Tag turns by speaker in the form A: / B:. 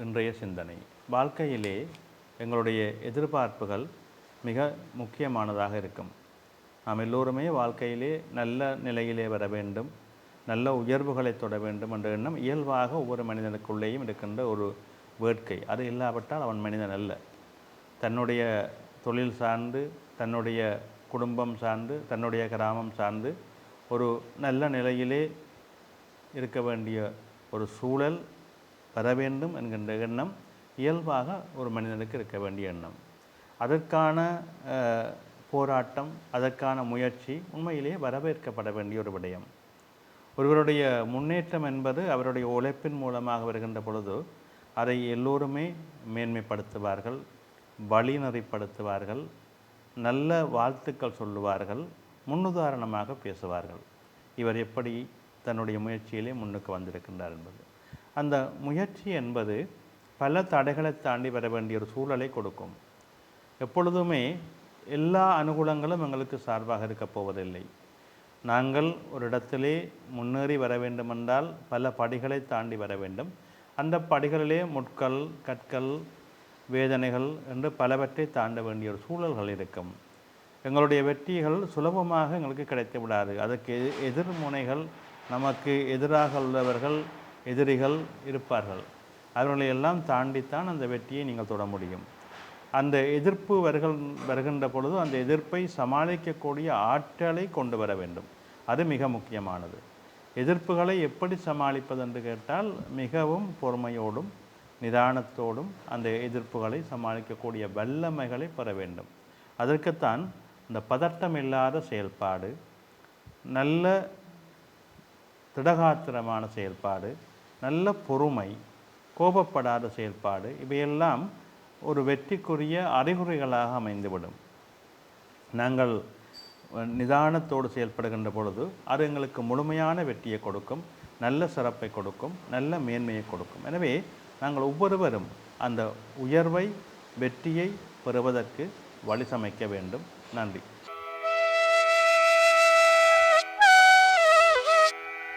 A: இன்றைய சிந்தனை. வாழ்க்கையிலே எங்களுடைய எதிர்பார்ப்புகள் மிக முக்கியமானதாக இருக்கும். நாம் எல்லோருமே வாழ்க்கையிலே நல்ல நிலையிலே வர வேண்டும், நல்ல உயர்வுகளை தொட வேண்டும் என்ற எண்ணம் இயல்பாக ஒவ்வொரு மனிதனுக்குள்ளேயும் இருக்கின்ற ஒரு வேட்கை. அது இல்லாவிட்டால் அவன் மனிதன் அல்ல. தன்னுடைய தொழில் சார்ந்து, தன்னுடைய குடும்பம் சார்ந்து, தன்னுடைய கிராமம் சார்ந்து ஒரு நல்ல நிலையிலே இருக்க வேண்டிய ஒரு சூழல் பெற வேண்டும் என்கின்ற எண்ணம் இயல்பாக ஒரு மனிதனுக்கு இருக்க வேண்டிய எண்ணம். அதற்கான போராட்டம், அதற்கான முயற்சி உண்மையிலேயே வரவேற்கப்பட வேண்டிய ஒரு விடயம். ஒருவருடைய முன்னேற்றம் என்பது அவருடைய உழைப்பின் மூலமாக வருகின்ற பொழுது அதை எல்லோருமே மேன்மைப்படுத்துவார்கள், வழிநெறிப்படுத்துவார்கள், நல்ல வாழ்த்துக்கள் சொல்லுவார்கள், முன்னுதாரணமாக பேசுவார்கள். இவர் எப்படி தன்னுடைய முயற்சியிலே முன்னுக்கு வந்திருக்கின்றார் என்பது. அந்த முயற்சி என்பது பல தடைகளை தாண்டி வர வேண்டிய ஒரு சூழலை கொடுக்கும். எப்பொழுதுமே எல்லா அனுகூலங்களும் எங்களுக்கு சார்பாக இருக்கப் போவதில்லை. நாங்கள் ஒரு இடத்திலே முன்னேறி வர வேண்டுமென்றால் பல படிகளை தாண்டி வர வேண்டும். அந்த படிகளிலே முட்கள், கற்கள், வேதனைகள் என்று பலவற்றை தாண்ட வேண்டிய ஒரு சூழல்கள் இருக்கும். எங்களுடைய வெற்றிகள் சுலபமாக எங்களுக்கு கிடைத்து விடாது. அதற்கு எதிர்முனைகள், நமக்கு எதிராக உள்ளவர்கள், எதிரிகள் இருப்பார்கள். அவர்களை எல்லாம் தாண்டித்தான் அந்த வெற்றியை நீங்கள் தொட முடியும். அந்த எதிர்ப்பு வருகின்ற பொழுது அந்த எதிர்ப்பை சமாளிக்கக்கூடிய ஆற்றலை கொண்டு வர வேண்டும். அது மிக முக்கியமானது. எதிர்ப்புகளை எப்படி சமாளிப்பது என்று கேட்டால் மிகவும் பொறுமையோடும் நிதானத்தோடும் அந்த எதிர்ப்புகளை சமாளிக்கக்கூடிய வல்லமைகளை பெற வேண்டும். அதற்குத்தான் இந்த பதட்டம் இல்லாத செயல்பாடு, நல்ல திடகாத்திரமான செயல்பாடு, நல்ல பொறுமை, கோபப்படாத செயல்பாடு, இவையெல்லாம் ஒரு வெற்றிக்குரிய அறிகுறிகளாக அமைந்துவிடும். நாங்கள் நிதானத்தோடு செயல்படுகின்ற பொழுது அது எங்களுக்கு முழுமையான வெற்றியை கொடுக்கும், நல்ல சிறப்பை கொடுக்கும், நல்ல மேன்மையை கொடுக்கும். எனவே நாங்கள் ஒவ்வொருவரும் அந்த உயர்வை, வெற்றியை பெறுவதற்கு வழி சமைக்க வேண்டும். நன்றி.